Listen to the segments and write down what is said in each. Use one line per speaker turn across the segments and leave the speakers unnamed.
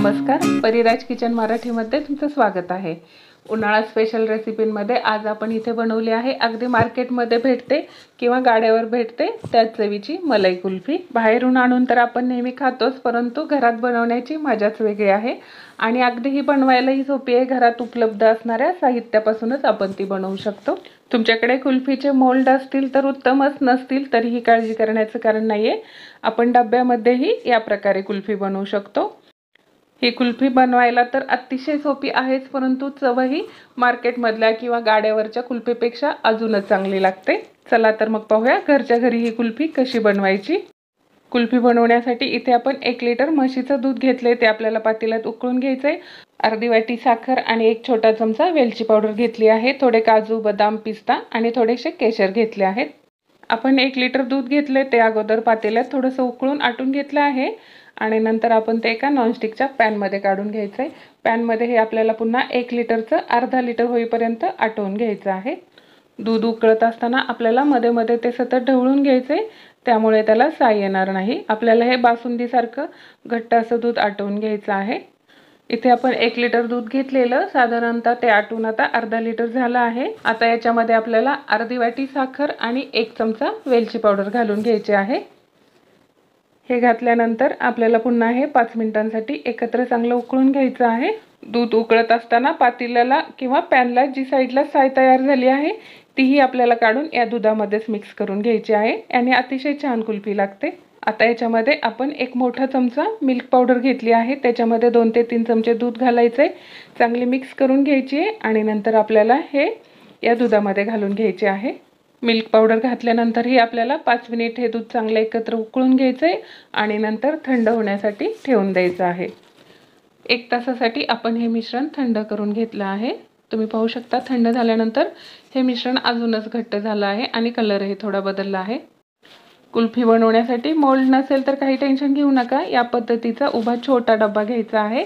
नमस्कार, परिराज किचन मराठीमध्ये तुमचं स्वागत आहे। उन्हाळा स्पेशल रेसिपींमध्ये आज आपण इथे बनवली आहे अगदी मार्केटमध्ये भेटते किंवा गाड्यावर भेटते त्याच चवीची मलाई कुल्फी। बाहेरून आणून तर आपण नेहमी खातोच, परंतु घरात बनवण्याची मजाच वेगळी आहे आणि अगदी ही बनवायलाही सोपी आहे। घरात उपलब्ध असणाऱ्या साहित्यापासूनच आपण ती बनवू शकतो। तुमच्याकडे कुल्फीचे मोल्ड असतील तर उत्तमच, नसतील तरीही काळजी करण्याचं कारण नाहीये। आपण डब्यामध्येही या प्रकारे कुल्फी बनवू शकतो। ही कुल्फी बनवायला तर अतिशय सोपी आहेच, परंतु चवही मार्केटमधल्या किंवा गाड्यावरच्या कुल्फीपेक्षा अजूनच चांगली लागते। चला तर मग पाहूया घरच्या घरी ही कुल्फी कशी बनवायची। कुल्फी बनवण्यासाठी इथे आपण 1 लिटर म्हशीचं दूध घेतले, ते आपल्याला पातेल्यात उकळून घ्यायचे। अर्धी वाटी साखर आणि 1 छोटा चमचा वेलची पावडर घेतली आहे। थोडे काजू, बदाम, पिस्ता आणि थोडेसे केशर घेतले आहेत। आपण 1 लिटर दूध घेतले, ते अगोदर पातेल्यात थोडंसं उकळून आटून घेतलं आहे आणि नंतर आपण ते एका नॉनस्टिकच्या पॅनमध्ये काढून घ्यायचे। पॅनमध्ये हे आपल्याला पुन्हा 1 लिटरचं अर्धा लिटर होईपर्यंत आटवून घ्यायचं आहे। दूध उकळत असताना आपल्याला मध्ये मध्ये ते सतत ढवळून घ्यायचे, त्यामुळे त्याला साई येणार नाही। आपल्याला हे बासुंदीसारखं घट्ट असं दूध आटवून घ्यायचं आहे। इथे आपण 1 लिटर दूध घेतलेलं, साधारणतः ते आटून आता अर्धा लिटर झालं आहे। आता याच्यामध्ये आपल्याला अर्धी वाटी साखर आणि 1 चमचा वेलची पावडर घालून घ्यायची आहे। हे घातल्यानंतर आपल्याला पुन्हा हे 5 मिनिटांसाठी एकत्र चांगलं उकळून घ्यायचं आहे। दूध उकळत असताना पातेल्याला किंवा पॅनला जी साईडला साय तयार झाली आहे तीही आपल्याला काढून या दुधामध्येच मिक्स करून घ्यायची आहे। याने अतिशय छान कुल्फी लागते। आता याच्यामध्ये आपण 1 मोठा चमचा मिल्क पावडर घेतली आहे, त्याच्यामध्ये 2 ते 3 चमचे दूध घालायचे, चांगली मिक्स करून घ्यायची आहे आणि नंतर आपल्याला हे या दुधामध्ये घालून घ्यायचे आहे। मिल्क पावडर घातल्यानंतरही आपल्याला 5 मिनिट हे दूध चांगलं एकत्र उकळून घ्यायचे आणि नंतर थंड होण्यासाठी ठेवून द्यायचं आहे। 1 तासासाठी आपण हे मिश्रण थंड करून घेतलं आहे। तुम्ही पाहू शकता थंड झाल्यानंतर हे मिश्रण अजूनच घट्ट झालं आहे आणि कलरही थोडा बदलला आहे। कुल्फी बनवण्यासाठी मोल्ड नसेल तर काही टेन्शन घेऊ नका। या पद्धतीचा उभा छोटा डब्बा घ्यायचा आहे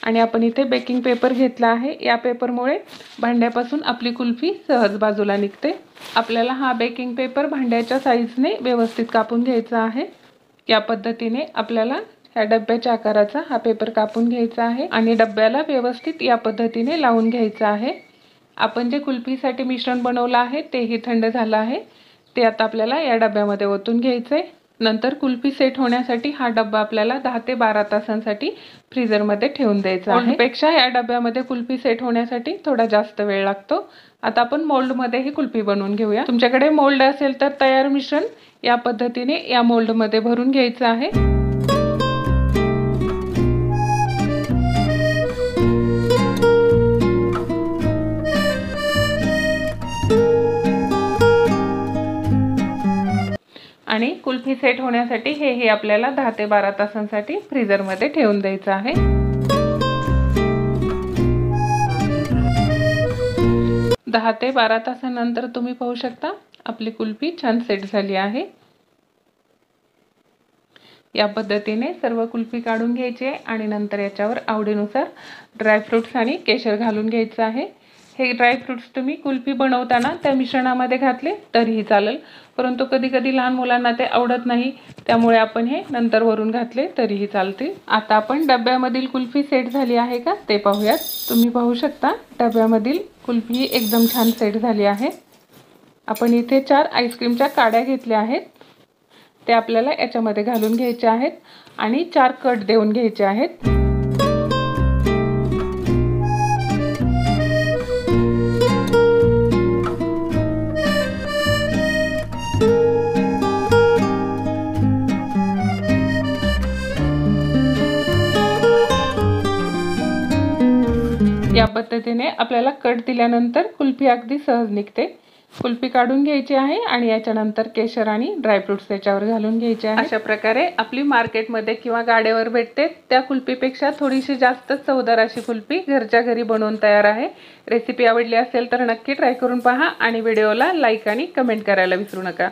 आणि आपण इथे बेकिंग पेपर घेतला आहे। या पेपरमुळे भांड्यापासून आपली कुल्फी सहज बाजूला निघते। आपल्याला हा बेकिंग पेपर भांड्याच्या साईजने व्यवस्थित कापून घ्यायचा आहे। या पद्धतीने आपल्याला ह्या डब्याच्या आकाराचा हा पेपर कापून घ्यायचा आहे आणि डब्याला व्यवस्थित या पद्धतीने लावून घ्यायचा आहे। आपण जे कुल्फीसाठी मिश्रण बनवलं आहे तेही थंड झालं आहे, ते आता आपल्याला या डब्यामध्ये ओतून घ्यायचे। नंतर कुल्फी सेट होण्यासाठी हा डब्बा आपल्याला 10 ते 12 तासांसाठी फ्रीजरमध्ये ठेवून द्यायचा आहे। पेक्षा या डब्यामध्ये कुल्फी सेट होण्यासाठी थोडा जास्त वेळ लागतो। आता आपण मोल्डमध्ये ही कुल्फी बनवून घेऊया। तुमच्याकडे मोल्ड असेल तर तयार मिश्रण या पद्धतीने या मोल्डमध्ये भरून घ्यायचं आहे। आणि कुल्फी सेट होण्यासाठी हे आपल्याला 10 ते 12 तासांसाठी फ्रीजरमध्ये ठेवून द्यायचं आहे। 10 ते 12 तासानंतर तुम्ही पाहू शकता आपली कुल्फी छान सेट झाली आहे। या पद्धतीने सर्व कुल्फी काढून घ्यायची आहे आणि नंतर याच्यावर आवडीनुसार ड्रायफ्रुट्स आणि केशर घालून घ्यायचं आहे। हे ड्रायफ्रुट्स तुम्ही कुल्फी बनवताना त्या मिश्रणामध्ये घातले तरीही चालेल, परंतु कधी कधी लहान मुलांना ते आवडत नाही, त्यामुळे आपण हे नंतर वरून घातले तरीही चालते। आता आपण डब्यामधील कुल्फी सेट झाली आहे का ते पाहूयात। तुम्ही पाहू शकता डब्यामधील कुल्फी एकदम छान सेट झाली आहे। आपण इथे 4 आईस्क्रीमच्या काड्या घेतल्या आहेत, ते आपल्याला याच्यामध्ये घालून घ्यायचे आहेत आणि 4 कट देऊन घ्यायचे आहेत। या पद्धतीने आपल्याला कट दिल्यानंतर कुल्फी अगदी सहज निघते। कुल्फी काढून घ्यायची आहे आणि याच्यानंतर केशर आणि ड्रायफ्रुट्स त्याच्यावर घालून घ्यायचे आहे। अशा प्रकारे आपली मार्केटमध्ये किंवा गाड्यावर भेटते त्या कुल्फीपेक्षा थोडीशी जास्त चवदार अशी कुल्फी घरच्या घरी बनवून तयार आहे। रेसिपी आवडली असेल तर नक्की ट्राय करून पहा आणि व्हिडिओला लाईक आणि कमेंट करायला विसरू नका।